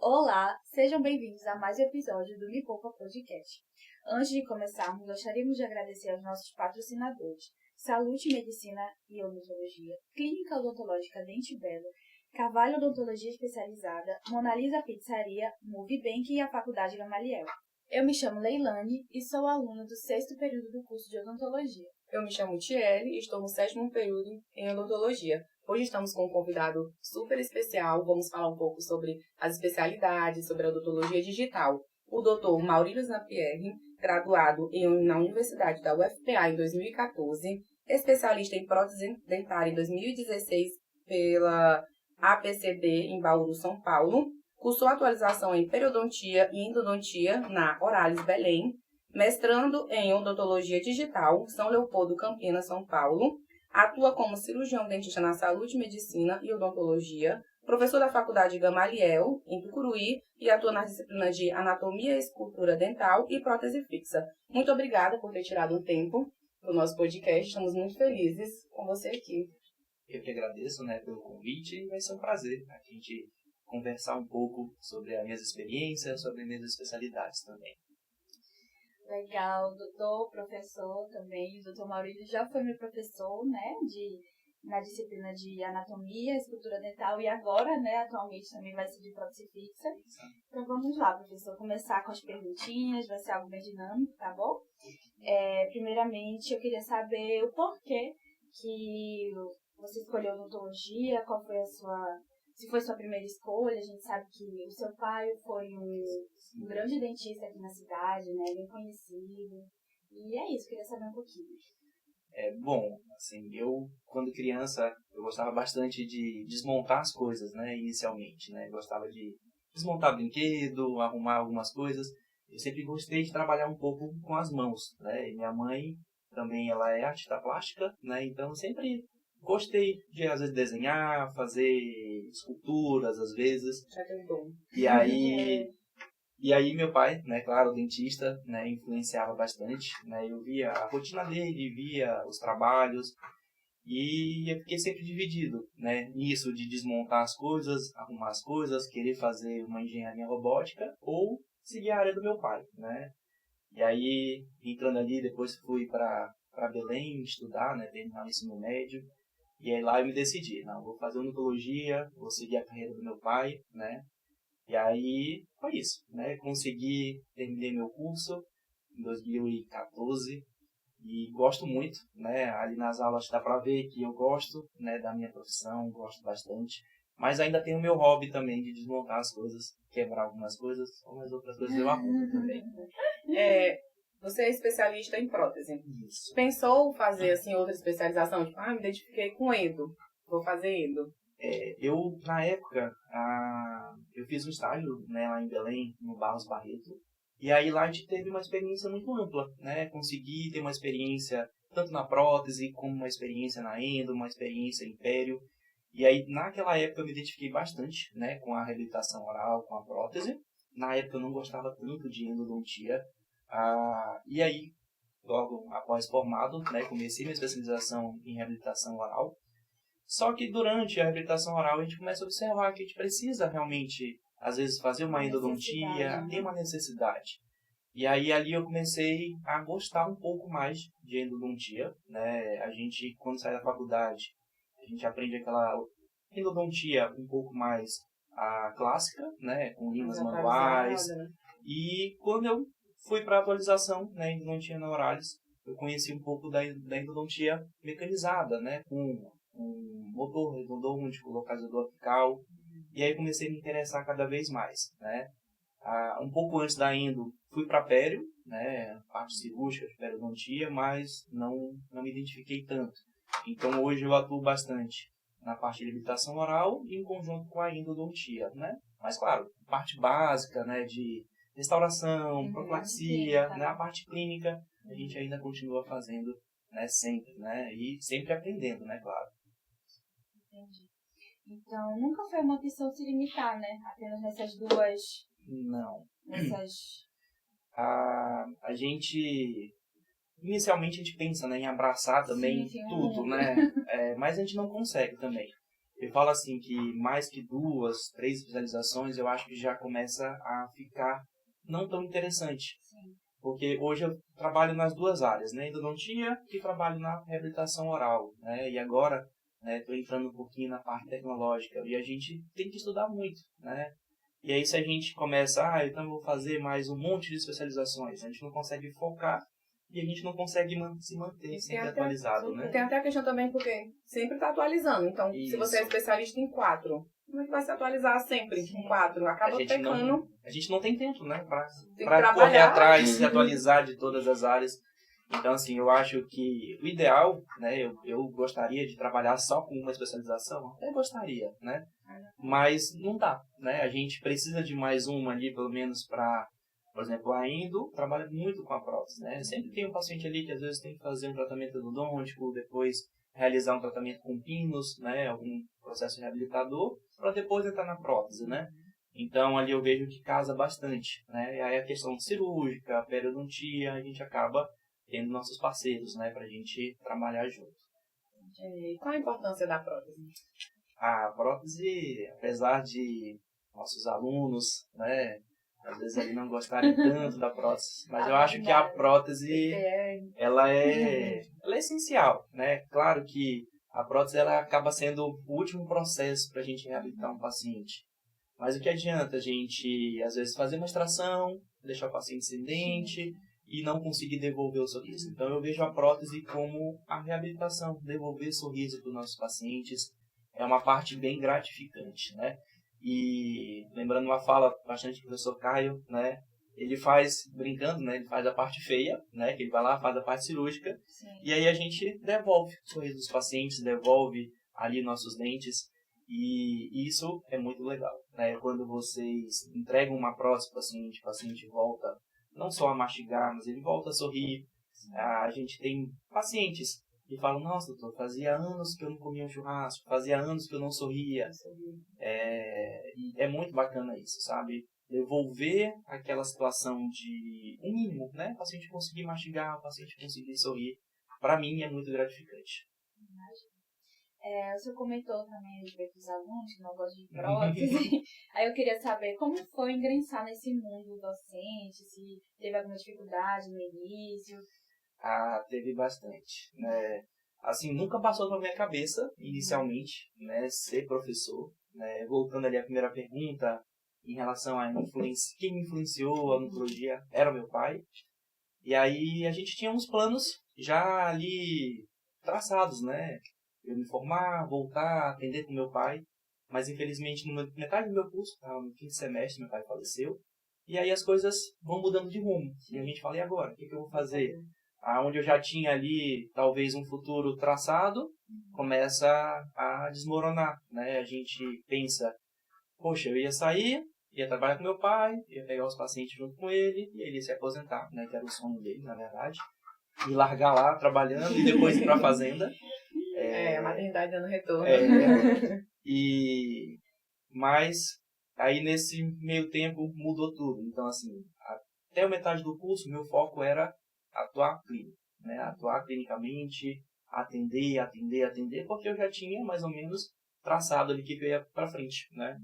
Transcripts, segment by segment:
Olá, sejam bem-vindos a mais um episódio do Me Poupa Podcast. Antes de começarmos, gostaríamos de agradecer aos nossos patrocinadores: Salute Medicina e Odontologia, Clínica Odontológica Dente Belo, Carvalho Odontologia Especializada, Monalisa Pizzaria, Movibank e a Faculdade Gamaliel. Eu me chamo Leilane e sou aluna do 6º período do curso de Odontologia. Eu me chamo Tiele e estou no 7º período em Odontologia. Hoje estamos com um convidado super especial. Vamos falar um pouco sobre as especialidades, sobre a odontologia digital. O Dr. Maurílio Zampierre, graduado na Universidade da UFPA em 2014, especialista em prótese dentária em 2016 pela APCD em Bauru, São Paulo. Cursou atualização em periodontia e endodontia na Oralis Belém, mestrando em odontologia digital, São Leopoldo, Campinas, São Paulo. Atua como cirurgião dentista na Salute Medicina e Odontologia, professor da Faculdade Gamaliel, em Tucuruí, e atua nas disciplinas de Anatomia e Escultura Dental e Prótese Fixa. Muito obrigada por ter tirado um tempo para o nosso podcast. Estamos muito felizes com você aqui. Eu que agradeço, pelo convite, e vai ser um prazer a gente conversar um pouco sobre as minhas experiências, sobre as minhas especialidades também. Legal, doutor, professor também. O doutor Maurílio já foi meu professor, na disciplina de Anatomia, Escultura Dental e agora, atualmente também vai ser de prótese fixa. Então vamos lá, professor, começar com as perguntinhas, vai ser algo bem dinâmico, tá bom? Primeiramente, eu queria saber o porquê que você escolheu odontologia, qual foi se foi sua primeira escolha. A gente sabe que o seu pai foi um grande dentista aqui na cidade, bem conhecido. E é isso, queria saber um pouquinho. Eu, quando criança, eu gostava bastante de desmontar as coisas, inicialmente, Gostava de desmontar brinquedo, arrumar algumas coisas. Eu sempre gostei de trabalhar um pouco com as mãos, E minha mãe também, ela é artista plástica, Então, eu sempre gostei de, às vezes, desenhar, fazer esculturas, às vezes. Já que é bom. E aí meu pai, claro, dentista, influenciava bastante, Eu via a rotina dele, via os trabalhos, e eu fiquei sempre dividido, nisso de desmontar as coisas, arrumar as coisas, querer fazer uma engenharia robótica ou seguir a área do meu pai, E aí, entrando ali, depois fui para Belém estudar, terminar o ensino médio. E aí lá eu me decidi, vou fazer odontologia, vou seguir a carreira do meu pai, E aí foi isso, terminei meu curso em 2014 e gosto muito, Ali nas aulas dá pra ver que eu gosto, da minha profissão, gosto bastante. Mas ainda tenho o meu hobby também de desmontar as coisas, quebrar algumas coisas, algumas outras coisas eu arrumo também. Você é especialista em prótese. Isso. Pensou fazer outra especialização? Tipo, me identifiquei com endo, vou fazer endo. Eu, na época, eu fiz um estágio, lá em Belém, no Barros Barreto. E aí lá a gente teve uma experiência muito ampla, Consegui ter uma experiência tanto na prótese, como uma experiência na endo, uma experiência em pério. E aí, naquela época, eu me identifiquei bastante, com a reabilitação oral, com a prótese. Na época, eu não gostava tanto de endodontia. E aí, logo após formado, comecei minha especialização em reabilitação oral. Só que durante a reabilitação oral a gente começa a observar que a gente precisa realmente, às vezes, fazer uma endodontia, tem uma necessidade. E aí ali eu comecei a gostar um pouco mais de endodontia, A gente, quando sai da faculdade, a gente aprende aquela endodontia um pouco mais clássica, com limas manuais. E quando eu fui para a atualização, endodontia na Oralis, eu conheci um pouco da endodontia mecanizada, com um motor redondôntico, localizador apical, e aí comecei a me interessar cada vez mais, Um pouco antes da endo, fui para pério, parte cirúrgica de periodontia, mas não me identifiquei tanto. Então hoje eu atuo bastante na parte de reabilitação oral e em conjunto com a endodontia, Mas claro, parte básica, de restauração, profilaxia, a parte clínica, a gente ainda continua fazendo, sempre, E sempre aprendendo, claro. Entendi. Então, nunca foi uma opção se limitar, apenas nessas duas... Não. Nessas... A gente... Inicialmente a gente pensa, em abraçar também tudo, mas a gente não consegue também. eu falo assim que mais que 2, 3 especializações, eu acho que já começa a ficar não tão interessante. Sim. Porque hoje eu trabalho nas 2 áreas, né? Endodontia e trabalho na reabilitação oral, né? E agora, né, estou entrando um pouquinho na parte tecnológica e a gente tem que estudar muito, né? E aí se a gente começa, então eu vou fazer mais um monte de especializações, a gente não consegue focar e a gente não consegue se manter sempre atualizado, né? Tem até a questão também porque sempre está atualizando. Então, se Isso. você é especialista em 4, como é que vai se atualizar sempre em 4? Acaba pecando. A gente não tem tempo, né? Tem que Para correr trabalhar. atrás, se atualizar de todas as áreas. Então, assim, eu acho que o ideal, né? Eu gostaria de trabalhar só com uma especialização, até gostaria, né? Mas não dá, né? A gente precisa de mais uma ali, pelo menos para, por exemplo, a endo trabalha muito com a prótese, né? Sempre tem um paciente ali que às vezes tem que fazer um tratamento endodôntico, depois realizar um tratamento com pinos, né? Algum processo reabilitador, para depois entrar na prótese, né? Então, ali eu vejo que casa bastante, né? E aí a questão cirúrgica, a periodontia, a gente acaba tendo nossos parceiros, né? Pra gente trabalhar junto. E qual a importância da prótese? A prótese, apesar de nossos alunos, né? Às vezes ali não gostarem tanto da prótese, mas eu acho que a prótese, ela é essencial, né? Claro que a prótese, ela acaba sendo o último processo para a gente reabilitar um paciente. Mas o que adianta a gente, às vezes, fazer uma extração, deixar o paciente sem dente e não conseguir devolver o sorriso. Então, eu vejo a prótese como a reabilitação, devolver sorriso para os nossos pacientes. É uma parte bem gratificante, né? E lembrando uma fala bastante do professor Caio, né? Ele faz, brincando, né? Ele faz a parte feia, né? Que ele vai lá, faz a parte cirúrgica. Sim. E aí a gente devolve o sorriso dos pacientes, devolve ali nossos dentes. E isso é muito legal, né? Quando vocês entregam uma prótese para o paciente volta não só a mastigar, mas ele volta a sorrir. A gente tem pacientes que falam, nossa, doutor, fazia anos que eu não comia um churrasco, fazia anos que eu não sorria. E é muito bacana isso, sabe? Devolver aquela situação de um mínimo, né? O paciente conseguir mastigar, o paciente conseguir sorrir. Para mim é muito gratificante. O senhor comentou também a respeito dos alunos que não gostam de prótese. Aí eu queria saber como foi ingressar nesse mundo docente, se teve alguma dificuldade no início. Teve bastante, né? Assim, nunca passou pela minha cabeça, inicialmente, né, ser professor, né? Voltando ali à primeira pergunta, em relação a quem me influenciou a odontologia era o meu pai. E aí a gente tinha uns planos já ali traçados, né? Eu me formar, voltar, atender com meu pai. Mas infelizmente, na metade do meu curso, no quinto semestre, meu pai faleceu. E aí as coisas vão mudando de rumo. E a gente fala, e agora? O que eu vou fazer? Onde eu já tinha ali, talvez, um futuro traçado, começa a desmoronar, né? A gente pensa, poxa, eu ia sair, ia trabalhar com meu pai, ia pegar os pacientes junto com ele, e ele ia se aposentar, né? Que era o sonho dele, na verdade. E largar lá, trabalhando, e depois ir para a fazenda. A maternidade dando retorno. Mas aí nesse meio tempo mudou tudo. Então, assim, até a metade do curso, meu foco era atuar clínico, né? Atuar clinicamente, atender, porque eu já tinha mais ou menos traçado ali o que eu ia para frente, né?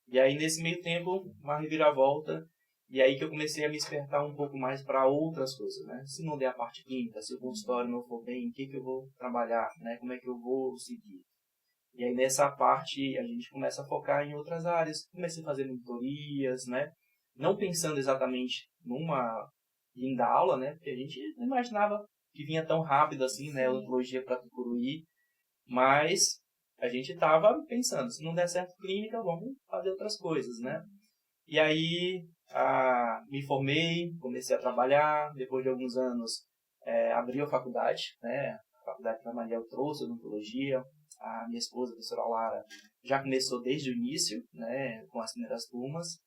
E aí nesse meio tempo, uma reviravolta, e aí que eu comecei a me despertar um pouco mais para outras coisas, né? Se não der a parte clínica, se o consultório não for bem, o que eu vou trabalhar, né? Como é que eu vou seguir? E aí nessa parte a gente começa a focar em outras áreas. Comecei a fazer mentorias, né? Não pensando exatamente numa linda aula, né? Porque a gente não imaginava que vinha tão rápido assim, né? Odontologia para Tucuruí. Mas a gente estava pensando, se não der certo clínica, vamos fazer outras coisas, né? E aí me formei, comecei a trabalhar. Depois de alguns anos, abri a faculdade, né? A faculdade para Mariel trouxe odontologia. A minha esposa, a professora Lara, já começou desde o início, né? Com as primeiras turmas.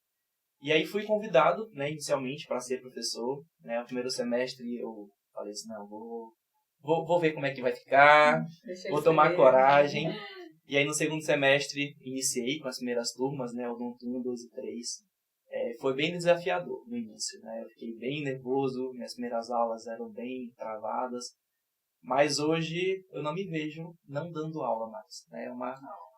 E aí fui convidado, né, inicialmente, para ser professor. Né? No primeiro semestre eu falei assim, não, vou ver como é que vai ficar, vou tomar coragem. E aí no segundo semestre iniciei com as primeiras turmas, né, o Odonto 1, 2 e 3. Foi bem desafiador no início, né? Eu fiquei bem nervoso, minhas primeiras aulas eram bem travadas. Mas hoje eu não me vejo não dando aula mais. Né?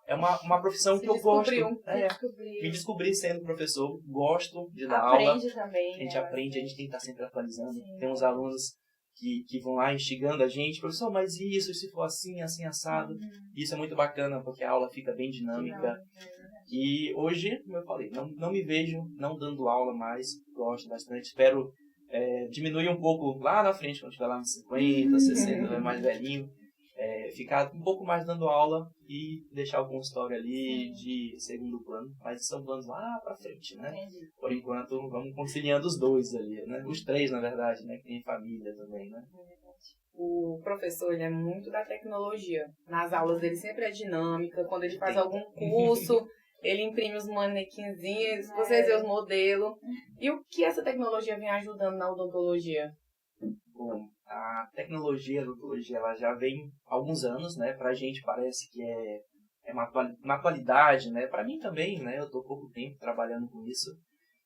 é uma profissão que eu gosto. Me descobri sendo professor, gosto de dar aula. Aprende também. A gente aprende, a gente tem que estar sempre atualizando. Sim. Tem uns alunos que vão lá instigando a gente, professor, mas isso, se for assim, assim, assado. Isso é muito bacana, porque a aula fica bem dinâmica. E hoje, como eu falei, não me vejo não dando aula mais, gosto bastante. Espero diminuir um pouco lá na frente, quando estiver lá nos 50, 60, mais velhinho. Ficar um pouco mais dando aula e deixar o consultório ali de segundo plano. Mas são planos lá pra frente, né? Entendi. Por enquanto, vamos conciliando os dois ali, né? Os três, na verdade, né? Que tem família também, né? O professor, ele é muito da tecnologia. Nas aulas dele sempre é dinâmica. Quando ele faz algum curso, ele imprime os manequinzinhos, vocês veem os modelos. E o que essa tecnologia vem ajudando na odontologia? Bom, a tecnologia, a odontologia, ela já vem há alguns anos, né? Pra gente parece que é uma atualidade, né? Pra mim também, né? Eu tô há pouco tempo trabalhando com isso.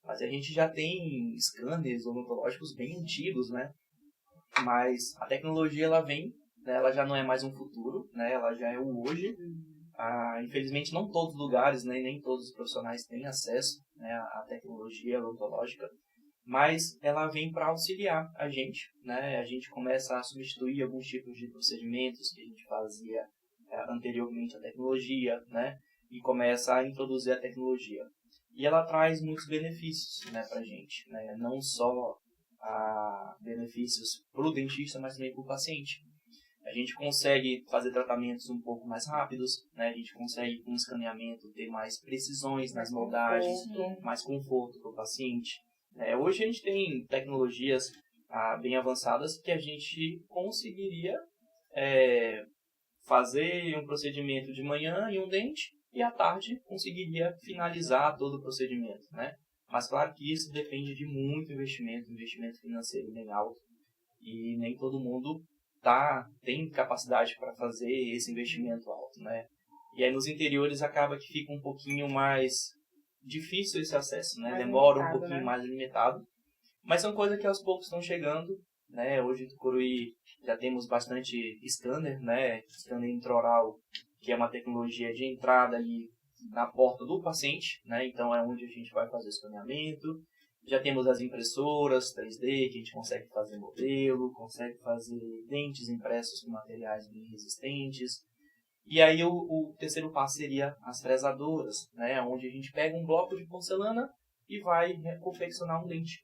Mas a gente já tem scanners odontológicos bem antigos, né? Mas a tecnologia, ela vem, né? Ela já não é mais um futuro, né? Ela já é o hoje. Infelizmente, não todos os lugares, né? Nem todos os profissionais têm acesso, né? À tecnologia odontológica. Mas ela vem para auxiliar a gente, né? A gente começa a substituir alguns tipos de procedimentos que a gente fazia anteriormente à tecnologia, né? E começa a introduzir a tecnologia. E ela traz muitos benefícios, né, para a gente, né? Não só benefícios para o dentista, mas também para o paciente. A gente consegue fazer tratamentos um pouco mais rápidos, né? A gente consegue, com o escaneamento, ter mais precisões nas moldagens, mais conforto para o paciente. Hoje a gente tem tecnologias bem avançadas que a gente conseguiria fazer um procedimento de manhã em um dente e à tarde conseguiria finalizar todo o procedimento, né? Mas claro que isso depende de muito investimento financeiro bem alto, e nem todo mundo tem capacidade para fazer esse investimento alto, né? E aí nos interiores acaba que fica um pouquinho mais difícil esse acesso, né? Demora um pouquinho mais limitado. Mas são coisas que aos poucos estão chegando, né? Hoje no Tucuruí já temos bastante scanner, né? Scanner intraoral, que é uma tecnologia de entrada ali na porta do paciente, né? Então é onde a gente vai fazer o escaneamento. Já temos as impressoras 3D, que a gente consegue fazer modelo, consegue fazer dentes impressos com materiais bem resistentes. E aí o terceiro passo seria as fresadoras, né? Onde a gente pega um bloco de porcelana e vai confeccionar um dente.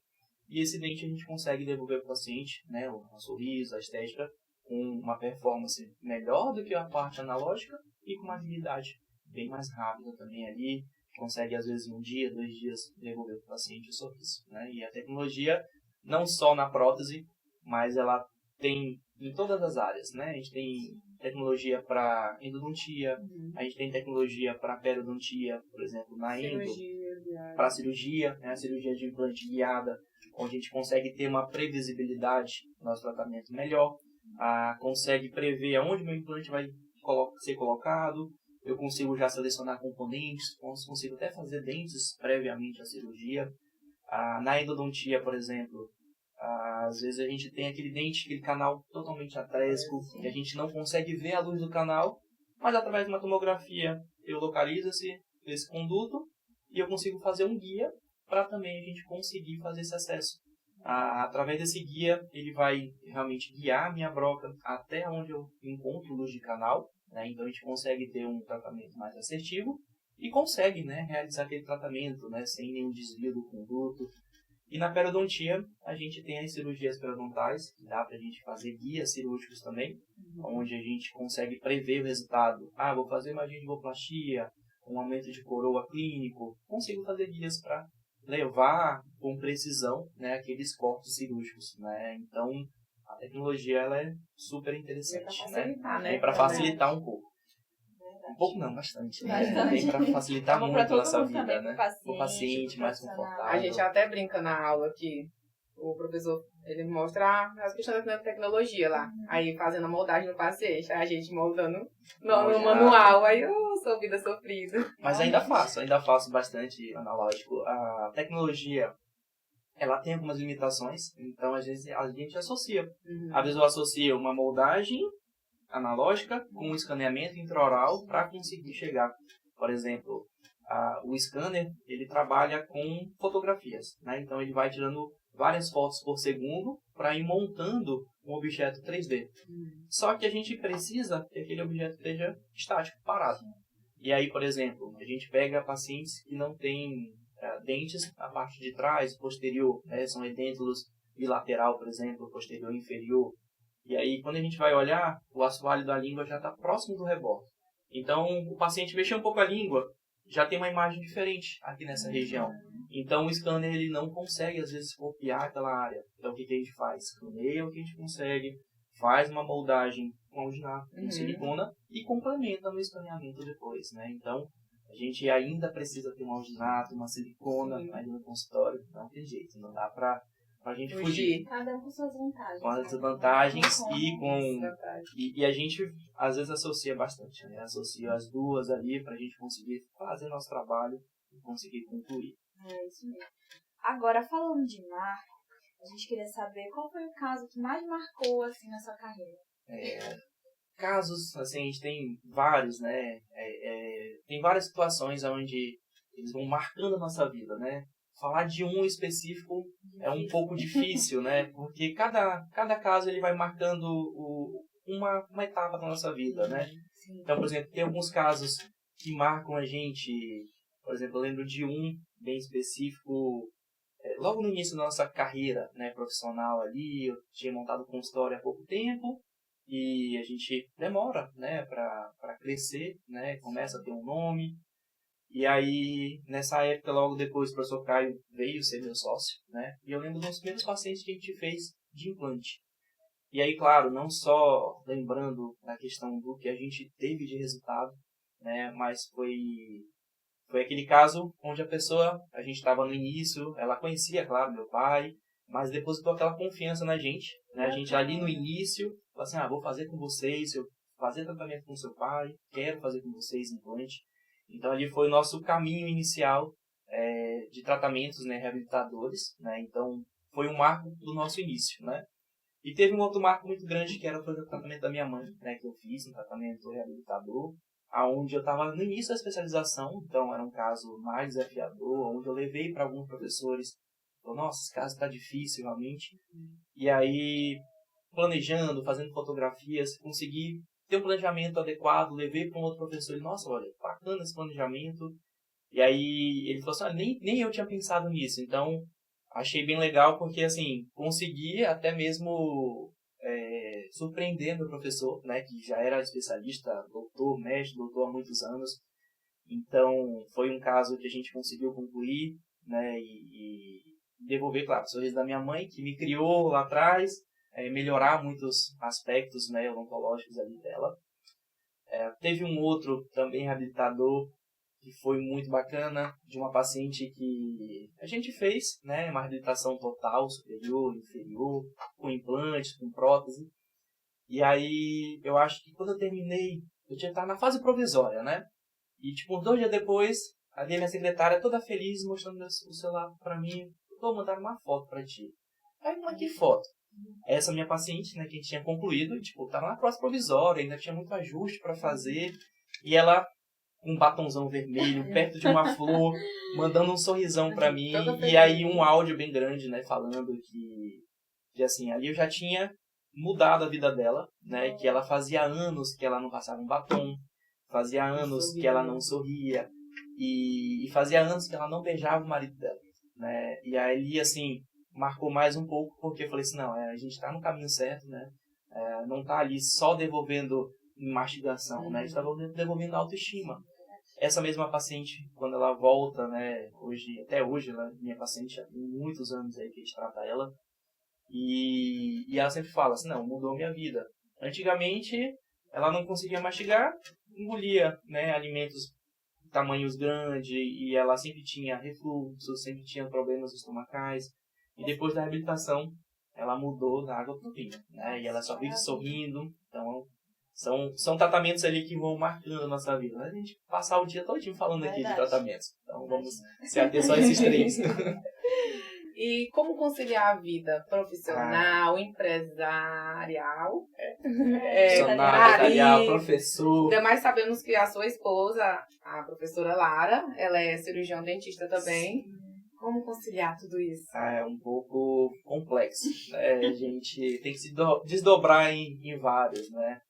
E esse dente a gente consegue devolver para o paciente, né? O sorriso, a estética, com uma performance melhor do que a parte analógica e com uma agilidade bem mais rápida também ali. Consegue, às vezes, em 1 dia, 2 dias, devolver para o paciente o sorriso, né? E a tecnologia, não só na prótese, mas ela tem em todas as áreas, né? A gente tem tecnologia para endodontia, a gente tem tecnologia para periodontia, por exemplo, na endo, para cirurgia, né? A cirurgia de implante guiada, onde a gente consegue ter uma previsibilidade do nosso tratamento melhor, consegue prever aonde meu implante vai ser colocado. Eu consigo já selecionar componentes, consigo até fazer dentes previamente à cirurgia. Na endodontia, por exemplo, às vezes a gente tem aquele dente, aquele canal totalmente atrésico, que a gente não consegue ver a luz do canal, mas através de uma tomografia eu localizo esse conduto e eu consigo fazer um guia para também a gente conseguir fazer esse acesso. Através desse guia, ele vai realmente guiar a minha broca até onde eu encontro luz de canal, né? Então a gente consegue ter um tratamento mais assertivo e consegue, né, realizar aquele tratamento, né, sem nenhum desvio do conduto. E na periodontia, a gente tem as cirurgias periodontais, que dá para a gente fazer guias cirúrgicos também, onde a gente consegue prever o resultado. Vou fazer uma gengivoplastia, um aumento de coroa clínico, consigo fazer guias para levar com precisão, né, aqueles cortes cirúrgicos, né? Então, a tecnologia ela é super interessante, né? Para facilitar um pouco. Um pouco não, bastante, né? Vem para facilitar muito a nossa vida, né? O paciente mais confortável. A gente até brinca na aula que o professor, ele mostra as questões da tecnologia lá. Aí fazendo a moldagem no paciente, a gente moldando no manual, aí sua vida sofrida. Mas ainda faço bastante analógico. A tecnologia, ela tem algumas limitações, então às vezes a gente associa. Às vezes eu associo uma moldagem analógica com um escaneamento intraoral para conseguir chegar. Por exemplo, o scanner, ele trabalha com fotografias, né? Então ele vai tirando várias fotos por segundo para ir montando um objeto 3D. Só que a gente precisa que aquele objeto esteja estático, parado. E aí, por exemplo, a gente pega pacientes que não têm dentes na parte de trás, posterior, né? São edêntulos bilateral, por exemplo, posterior e inferior. E aí, quando a gente vai olhar, o assoalho da língua já está próximo do rebordo. Então, o paciente mexer um pouco a língua, já tem uma imagem diferente aqui nessa região. Então, o scanner ele não consegue, às vezes, copiar aquela área. Então, o que a gente faz? Escaneia o que a gente consegue, faz uma moldagem com alginato, com silicona e complementa no escaneamento depois, né? Então, a gente ainda precisa ter um alginato, uma silicona ali no consultório. Não tem jeito, não dá para a gente fugir. Cada um com suas vantagens. Com as vantagens e a gente às vezes associa bastante, né? Associa as duas ali para a gente conseguir fazer nosso trabalho e conseguir concluir. É isso mesmo. Agora, falando de marco, a gente queria saber qual foi o caso que mais marcou assim na sua carreira. Casos, assim, a gente tem vários, né? Tem várias situações onde eles vão marcando a nossa vida, né? Falar de um específico é um pouco difícil, né? Porque cada caso ele vai marcando uma etapa da nossa vida, né? Sim. Então, por exemplo, tem alguns casos que marcam a gente. Por exemplo, eu lembro de um bem específico, logo no início da nossa carreira, né, profissional ali. Eu tinha montado um consultório há pouco tempo e a gente demora, né, para crescer, né? Começa a ter um nome. E aí, nessa época, logo depois, o professor Caio veio ser meu sócio, né? E eu lembro dos primeiros pacientes que a gente fez de implante. E aí, claro, não só lembrando da questão do que a gente teve de resultado, né? Mas foi aquele caso onde a gente estava no início, ela conhecia, claro, meu pai, mas depositou aquela confiança na gente, né? A gente ali no início, falou assim, vou fazer com vocês, eu fazer tratamento com seu pai, quero fazer com vocês implante. Então, ali foi o nosso caminho inicial de tratamentos, né, reabilitadores, né? Então, foi um marco do nosso início, né? E teve um outro marco muito grande, que foi o tratamento da minha mãe, né, que eu fiz, um tratamento reabilitador, aonde eu estava no início da especialização, então era um caso mais desafiador, onde eu levei para alguns professores, falou, nossa, esse caso está difícil, realmente. E aí, planejando, fazendo fotografias, consegui ter um planejamento adequado, levei para um outro professor e, nossa, olha, bacana esse planejamento. E aí ele falou assim, nem eu tinha pensado nisso, então achei bem legal porque, assim, consegui até mesmo surpreender meu professor, né, que já era especialista, doutor, mestre, doutor há muitos anos. Então foi um caso que a gente conseguiu concluir, né, e devolver, claro, o sorriso da minha mãe, que me criou lá atrás, melhorar muitos aspectos, né, odontológicos ali dela. Teve um outro também reabilitador que foi muito bacana, de uma paciente que a gente fez, né, uma reabilitação total, superior, inferior, com implantes, com prótese. E aí eu acho que quando eu terminei, eu tinha que estar na fase provisória, né? E tipo, uns 2 dias depois, a minha secretária toda feliz, mostrando o celular pra mim, vou mandar uma foto pra ti. Aí, mas que foto? Essa minha paciente, né, que a gente tinha concluído, tipo, tava na próxima provisória, ainda tinha muito ajuste para fazer, e ela com um batonzão vermelho, perto de uma flor, mandando um sorrisão para mim, e aí um áudio bem grande, né, falando que assim, ali eu já tinha mudado a vida dela, né, que ela fazia anos que ela não passava um batom, fazia anos que ela não sorria, e fazia anos que ela não beijava o marido dela, né, e aí, assim, marcou mais um pouco, porque eu falei assim, não, a gente está no caminho certo, né? Não está ali só devolvendo mastigação, né? A gente está devolvendo autoestima. Essa mesma paciente, quando ela volta, né? Até hoje, ela é minha paciente, há muitos anos aí que a gente trata ela, e ela sempre fala assim, não, mudou minha vida. Antigamente, ela não conseguia mastigar, engolia, né? Alimentos de tamanhos grandes, e ela sempre tinha refluxo, sempre tinha problemas estomacais. E depois da reabilitação, ela mudou da água pro vinho, né? E ela só vive sorrindo. Então, são tratamentos ali que vão marcando a nossa vida. A gente passar o dia todinho falando aqui de tratamentos. Então, vamos se ater só a esses 3. E como conciliar a vida profissional, empresarial, empresarial, professor. Ainda mais sabemos que a sua esposa, a professora Lara, ela é cirurgião dentista também. Como conciliar tudo isso? É um pouco complexo, né? A gente tem que se desdobrar em vários, né?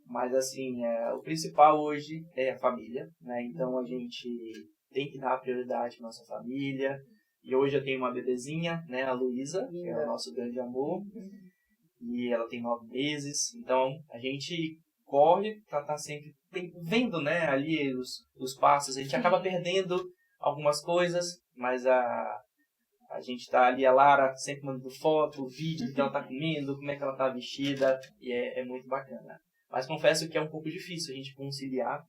Mas, assim, o principal hoje é a família, né? Então, a gente tem que dar prioridade à nossa família. E hoje eu tenho uma bebezinha, né? A Luísa, que é o nosso grande amor. E ela tem 9 meses. Então, a gente corre para estar sempre vendo, né? Ali os passos. A gente acaba perdendo algumas coisas, mas a gente tá ali, a Lara sempre mandando foto, vídeo do que ela tá comendo, como é que ela tá vestida, e é muito bacana. Mas confesso que é um pouco difícil a gente conciliar,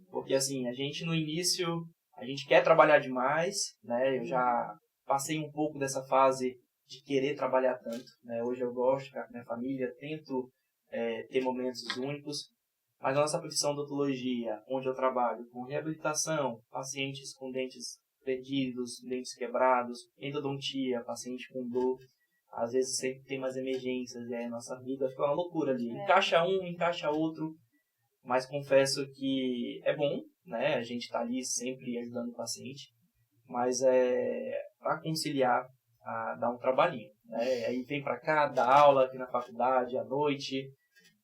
porque assim, a gente no início, a gente quer trabalhar demais, né? Eu já passei um pouco dessa fase de querer trabalhar tanto, né? Hoje eu gosto de ficar com minha família, tento ter momentos únicos, mas a nossa profissão de odontologia, onde eu trabalho com reabilitação, pacientes com dentes perdidos, dentes quebrados, endodontia, paciente com dor, às vezes sempre tem umas emergências e aí a nossa vida fica uma loucura ali. Encaixa um, encaixa outro, mas confesso que é bom, né? A gente tá ali sempre ajudando o paciente, mas para conciliar, dá um trabalhinho, né? Aí vem para cá, dá aula aqui na faculdade à noite,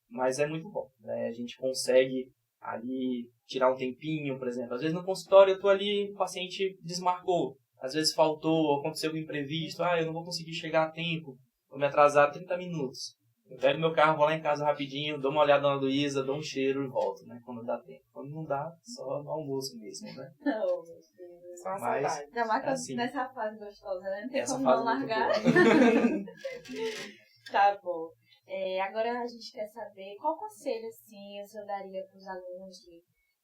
mas é muito bom, né? A gente consegue ali tirar um tempinho, por exemplo. Às vezes no consultório eu tô ali, o paciente desmarcou. Às vezes faltou, aconteceu um imprevisto. Eu não vou conseguir chegar a tempo. Vou me atrasar 30 minutos. Eu pego meu carro, vou lá em casa rapidinho, dou uma olhada na Luísa, dou um cheiro e volto, né? Quando dá tempo. Quando não dá, só no almoço mesmo, né? Só a Mas, saudade. Ainda mais assim, nessa fase gostosa, né? Não tem essa como fase não é muito largar. boa. Tá bom. Agora a gente quer saber qual conselho, assim, o senhor daria para os alunos que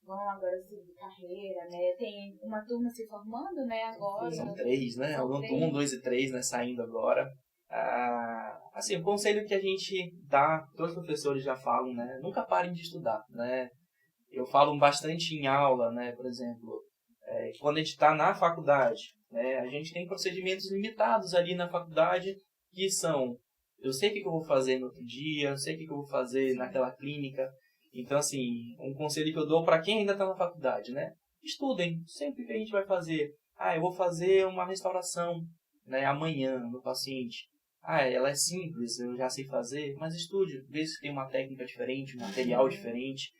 vão agora seguir carreira, né? Tem uma turma se formando, né, agora. São 3, né? São Aluno 3. 1, 2 e 3, né? Saindo agora. Assim, o conselho que a gente dá, todos os professores já falam, né? Nunca parem de estudar, né? Eu falo bastante em aula, né? Por exemplo, quando a gente está na faculdade, né? A gente tem procedimentos limitados ali na faculdade que são: eu sei o que eu vou fazer no outro dia, eu sei o que eu vou fazer naquela clínica. Então, assim, um conselho que eu dou para quem ainda está na faculdade, né? Estudem. Sempre que a gente vai fazer, eu vou fazer uma restauração, né, amanhã no paciente. Ela é simples, eu já sei fazer, mas estude, vê se tem uma técnica diferente, um material diferente.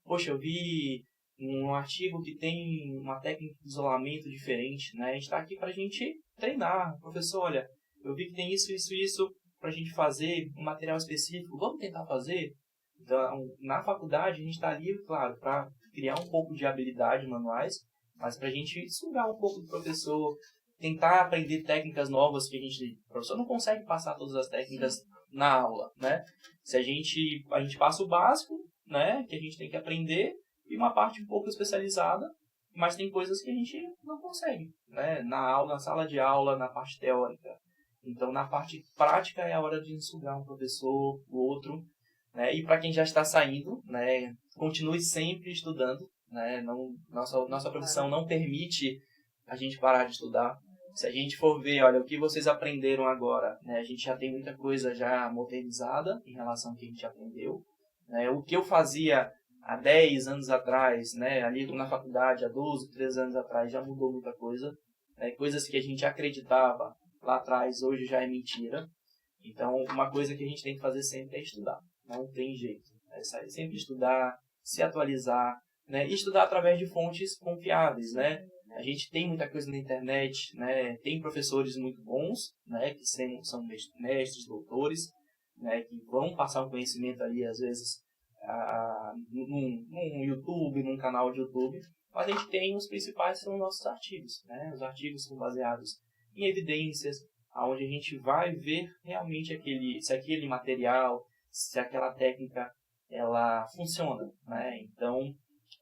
Poxa, eu vi um artigo que tem uma técnica de isolamento diferente, né? A gente está aqui para a gente treinar. Professor, olha, eu vi que tem isso para a gente fazer um material específico. Vamos tentar fazer? Então, na faculdade, a gente está ali, claro, para criar um pouco de habilidade manuais, mas para a gente sugar um pouco do professor, tentar aprender técnicas novas que o professor não consegue passar todas as técnicas na aula, né? Se a gente passa o básico, né, que a gente tem que aprender, e uma parte um pouco especializada, mas tem coisas que a gente não consegue, né? Na aula, na sala de aula, na parte teórica. Então, na parte prática é a hora de sugar um professor, o outro, né? E para quem já está saindo, né, continue sempre estudando, né? Nossa profissão não permite a gente parar de estudar. Se a gente for ver, olha, o que vocês aprenderam agora, né? A gente já tem muita coisa já modernizada em relação ao que a gente aprendeu, né? O que eu fazia há 10 anos atrás, né, ali na faculdade, há 12, 13 anos atrás, já mudou muita coisa, né? Coisas que a gente acreditava lá atrás, hoje já é mentira. Então, uma coisa que a gente tem que fazer sempre é estudar. Não tem jeito. Sempre estudar, se atualizar, né? E estudar através de fontes confiáveis, né? A gente tem muita coisa na internet, né? Tem professores muito bons, né? Que são mestres, doutores, né? Que vão passar um conhecimento ali, às vezes, num YouTube, num canal de YouTube. Mas a gente tem os principais, são os nossos artigos, né? Os artigos são baseados em evidências, onde a gente vai ver realmente se aquele material, se aquela técnica, ela funciona, né? Então,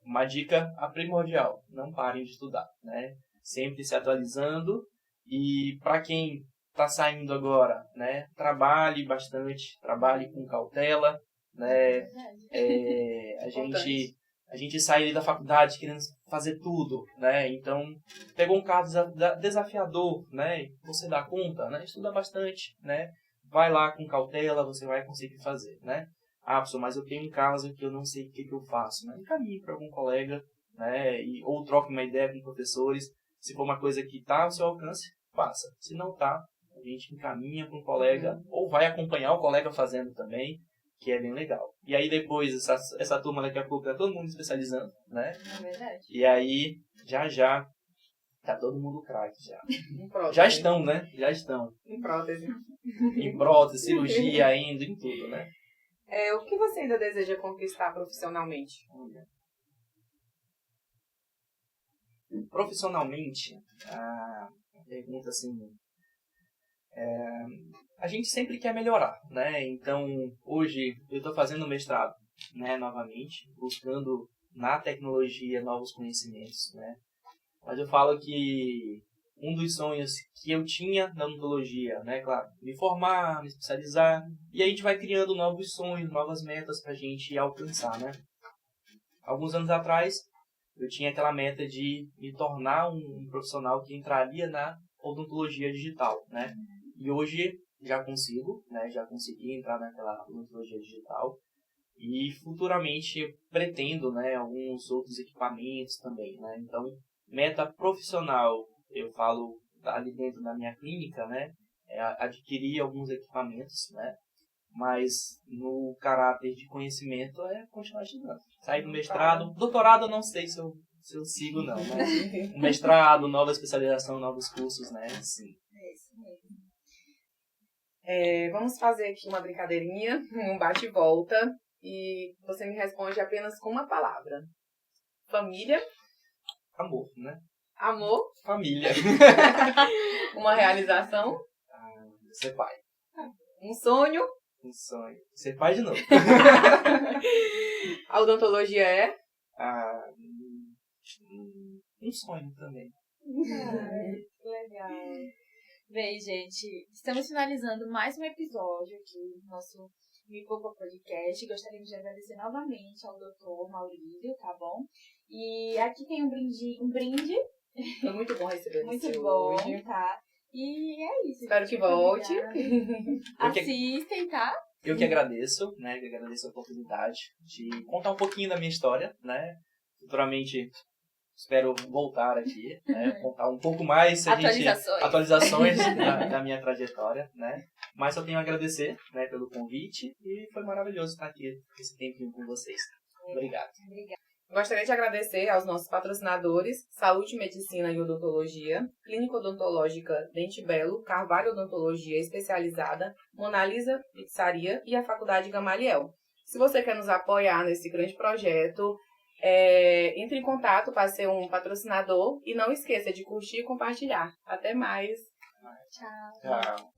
uma dica primordial: não parem de estudar, né? Sempre se atualizando. E para quem está saindo agora, né? Trabalhe bastante, trabalhe com cautela, né? A gente A gente sai ali da faculdade querendo fazer tudo, né? Então, pegou um caso desafiador, né? Você dá conta, né? Estuda bastante, né? Vai lá com cautela, você vai conseguir fazer, né? Ah, professor, mas eu tenho um caso que eu não sei o que eu faço, né? Encaminhe para algum colega, né? Ou troque uma ideia com professores. Se for uma coisa que está ao seu alcance, faça. Se não está, a gente encaminha para um colega ou vai acompanhar o colega fazendo também, que é bem legal. E aí depois, essa turma daqui a pouco tá todo mundo especializando, né? É verdade. E aí, já, tá todo mundo craque já. Em prótese. Já estão, né? Já estão. Em prótese. Em prótese, cirurgia, indo em tudo, né? O que você ainda deseja conquistar profissionalmente? Profissionalmente, a pergunta assim... a gente sempre quer melhorar, né? Então, hoje eu estou fazendo mestrado, né? Novamente, buscando na tecnologia novos conhecimentos, né? Mas eu falo que um dos sonhos que eu tinha na odontologia, né? Claro, me formar, me especializar, e a gente vai criando novos sonhos, novas metas para a gente alcançar, né? Alguns anos atrás, eu tinha aquela meta de me tornar um profissional que entraria na odontologia digital, né? E hoje já consigo, né? Já consegui entrar naquela odontologia digital. E futuramente eu pretendo, né? Alguns outros equipamentos também, né? Então, meta profissional, eu falo ali dentro da minha clínica, né? É adquirir alguns equipamentos, né? Mas no caráter de conhecimento é continuar estudando. Sair do mestrado, doutorado eu não sei se eu sigo não, mas o mestrado, nova especialização, novos cursos, né? Sim. É isso mesmo. Vamos fazer aqui uma brincadeirinha, um bate e volta, e você me responde apenas com uma palavra. Família. Amor, né? Amor. Família. Uma realização. Ser pai. Um sonho. Um sonho. Ser pai de novo. A odontologia é? Um sonho também. Que legal. Bem, gente, estamos finalizando mais um episódio aqui do nosso Me Poupa Podcast. Gostaríamos de agradecer novamente ao Dr. Maurílio, tá bom? E aqui tem um brinde. Foi muito bom receber Muito você bom, hoje. tá? E é isso. Espero gente. que volte. Assistem, tá? Eu que agradeço, né? Que agradeço a oportunidade de contar um pouquinho da minha história, né? Futuramente espero voltar aqui, né? Contar um pouco mais atualizações da minha trajetória, né? Mas só tenho a agradecer, né, pelo convite e foi maravilhoso estar aqui esse tempinho com vocês. Obrigado. Gostaria de agradecer aos nossos patrocinadores, Saúde, Medicina e Odontologia, Clínica Odontológica Dente Belo, Carvalho Odontologia Especializada, Monalisa Pizzaria e a Faculdade Gamaliel. Se você quer nos apoiar nesse grande projeto, entre em contato para ser um patrocinador e não esqueça de curtir e compartilhar. Até mais! Tchau. Tchau.